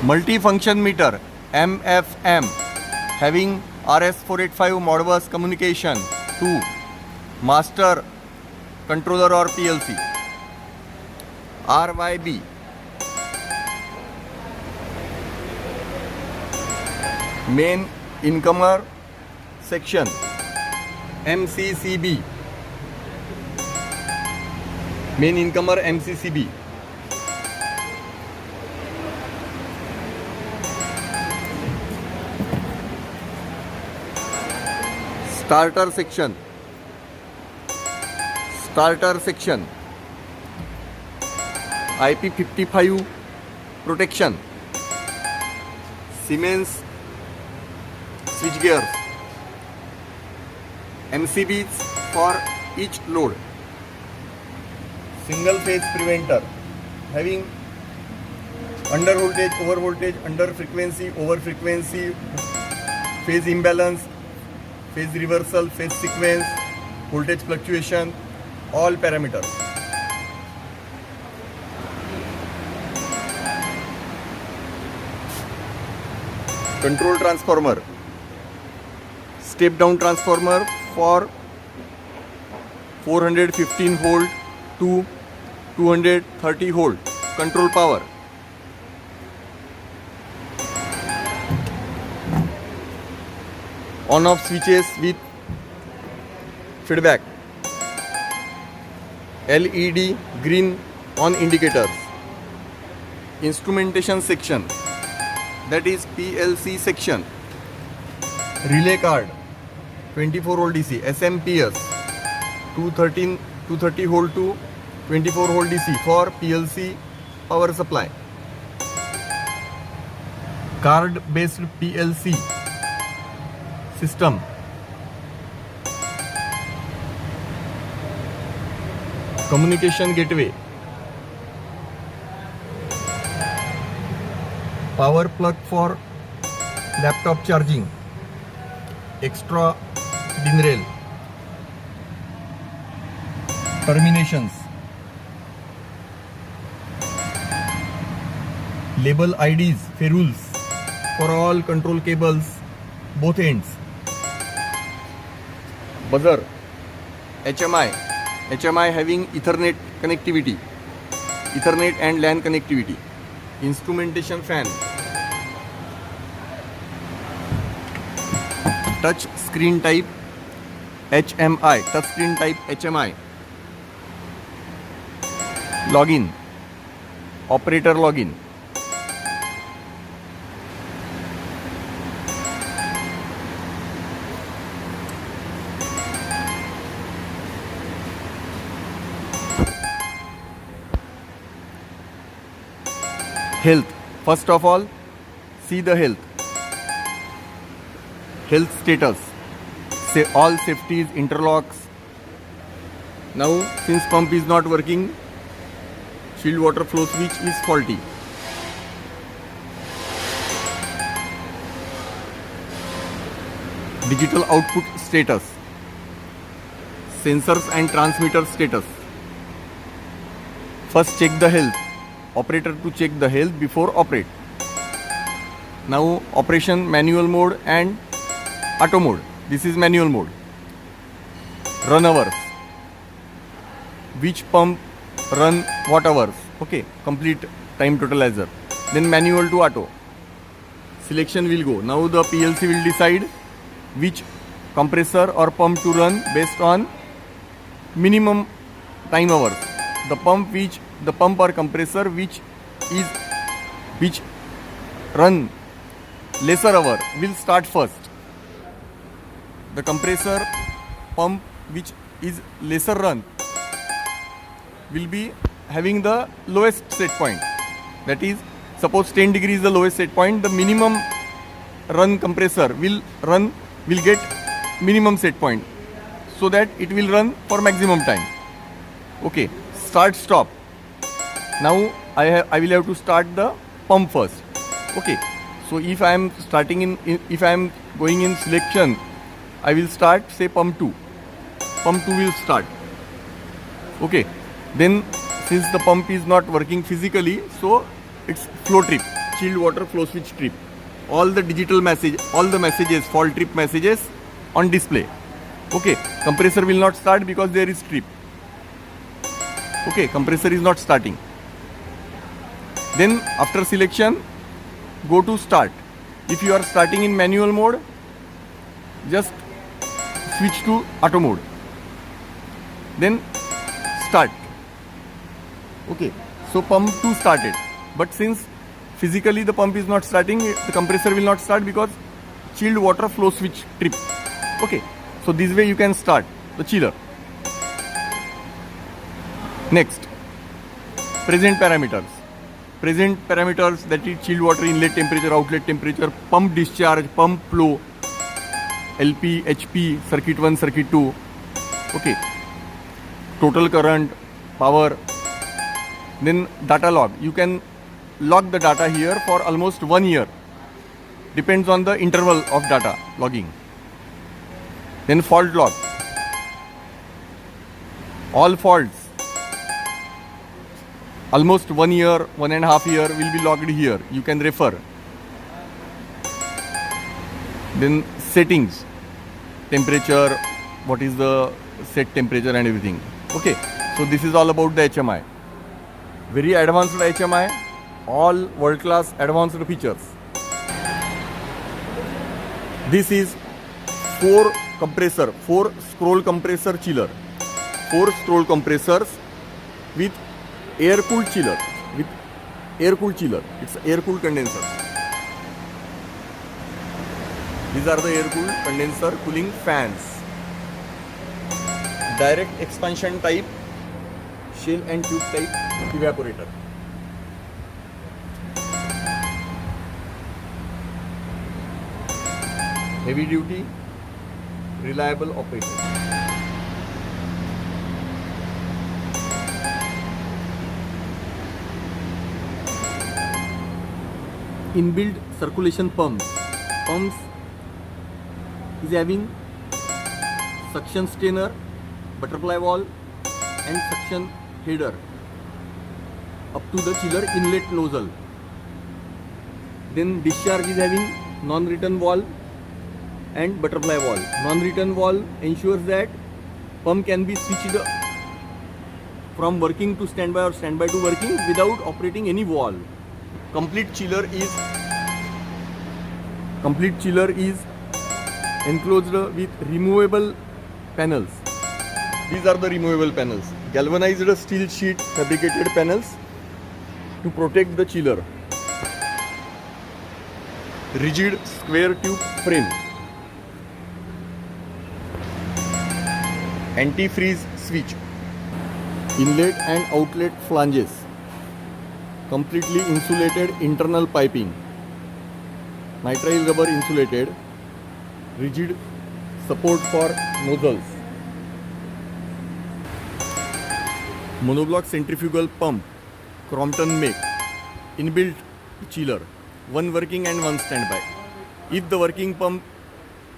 multi-function meter MFM having RS485 Modbus communication to master controller or PLC. RYB main incomer section. MCCB main incomer MCCB. Starter section. IP55 protection. Siemens switch gears. MCBs for each load. Single phase preventer having under voltage, over voltage, under frequency, over frequency, phase imbalance, phase reversal, phase sequence, voltage fluctuation, all parameters. Control transformer, step down transformer for 415 volt to 230 volt control power. On off switches with feedback. LED green on indicators. Instrumentation section, that is PLC section. Relay card 24 volt DC SMPS 230 volt to 24 volt DC for PLC power supply. Card based PLC system. Communication gateway. Power plug for laptop charging. Extra DIN rail. Terminations. Label IDs, ferrules for all control cables, both ends. Buzzer. HMI having Ethernet connectivity, Ethernet and LAN connectivity. Instrumentation fan. Touch screen type HMI, touch screen type HMI. Login, operator login. Health. First of all, see the health status. Say all safeties, interlocks. Now since pump is not working, shield water flow switch is faulty. Digital output status. Sensors and transmitter status. First check the health. Operator to check the health before operate. Now operation manual mode and auto mode. This is manual mode. Run hours. Which pump run what hours? Okay, complete time totalizer. Then manual to auto. Selection will go. Now the PLC will decide which compressor or pump to run based on minimum time hours. The pump or compressor which run lesser hour will start first. The compressor pump which is lesser run will be having the lowest set point. That is, suppose 10 degrees is the lowest set point, the minimum run compressor will get minimum set point, so that it will run for maximum time. Okay, start stop. Now I will have to start the pump first. Okay, so if I am going in selection, I will start say pump 2. Pump 2 will start. Okay, then since the pump is not working physically, so it's flow trip. chilled water flow switch trip. All the digital message, all the messages, fault trip messages on display. Okay, compressor will not start because there is trip. Okay, compressor is not starting. Then after selection, go to start. If you are starting in manual mode, just switch to auto mode. Then start. Okay, so pump 2 started. But since physically the pump is not starting, the compressor will not start because chilled water flow switch trip. Okay, so this way you can start the chiller. Next, present parameters. Present parameters, that is chilled water inlet temperature, outlet temperature, pump discharge, pump flow, LP, HP, circuit 1, circuit 2. Okay, total current, power. Then data log. You can log the data here for almost 1 year. Depends on the interval of data logging. Then fault log. All faults, almost 1 year, 1.5 year will be logged here. You can refer. Then settings, temperature, what is the set temperature and everything. Okay, so this is all about the HMI. Very advanced HMI, all world-class advanced features. This is 4 scroll compressor chiller. 4 scroll compressors with air-cooled chiller. It's air-cooled condenser. These are the air-cooled condenser cooling fans. Direct expansion type, shell and tube type evaporator. Heavy duty, reliable operation. Inbuilt circulation pumps is having suction strainer, butterfly valve and suction header up to the chiller inlet nozzle. Then discharge is having non-return valve and butterfly valve. Non-return valve ensures that pump can be switched from working to standby or standby to working without operating any valve. Complete chiller is enclosed with removable panels. These are the removable panels. Galvanized steel sheet fabricated panels to protect the chiller. Rigid square tube frame. Anti-freeze switch. Inlet and outlet flanges. Completely insulated internal piping. Nitrile rubber insulated. Rigid support for nozzles. Monoblock centrifugal pump, Crompton make. Inbuilt chiller, 1 working and 1 standby. If the working pump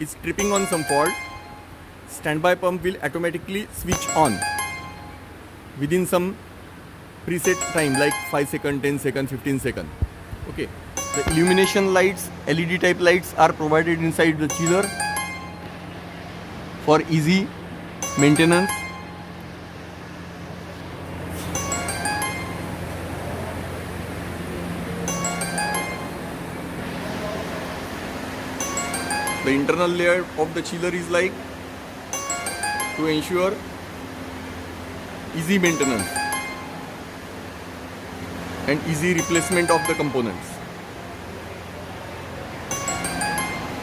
is tripping on some fault, standby pump will automatically switch on within some preset time like 5 seconds, 10 seconds, 15 seconds. Okay. The illumination lights, LED type lights are provided inside the chiller for easy maintenance. The internal layer of the chiller is like to ensure easy maintenance and easy replacement of the components.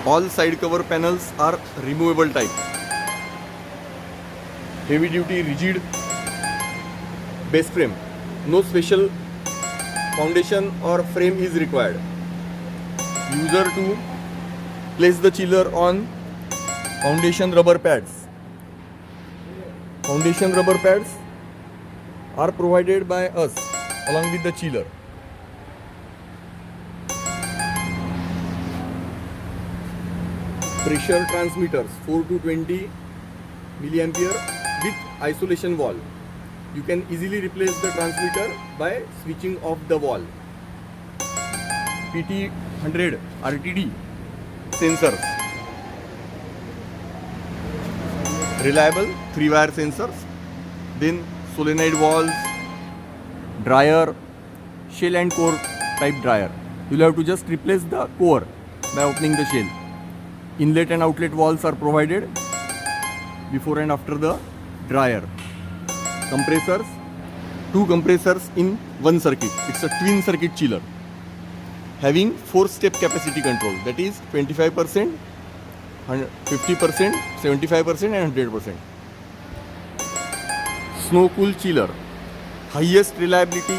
All side cover panels are removable type. Heavy duty rigid base frame. No special foundation or frame is required. User to place the chiller on foundation rubber pads. Foundation rubber pads are provided by us along with the chiller. Pressure transmitters 4 to 20 milliampere with isolation valve. You can easily replace the transmitter by switching off the valve. PT100 RTD sensors, reliable 3-wire sensors, then solenoid valves, dryer, shell and core type dryer. You'll have to just replace the core by opening the shell. Inlet and outlet valves are provided before and after the dryer. Compressors, 2 compressors in one circuit. It's a twin circuit chiller having 4-step capacity control, that is 25%, 50%, 75% and 100%. Snow cool chiller, highest reliability,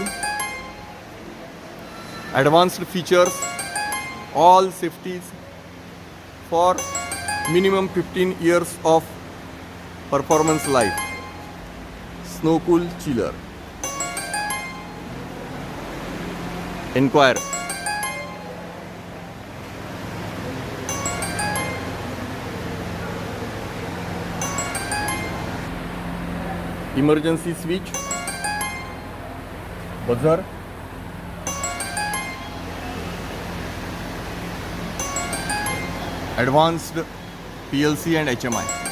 advanced features, all safeties for minimum 15 years of performance life. Snow cool chiller. Enquire. Emergency switch, buzzer, advanced PLC and HMI.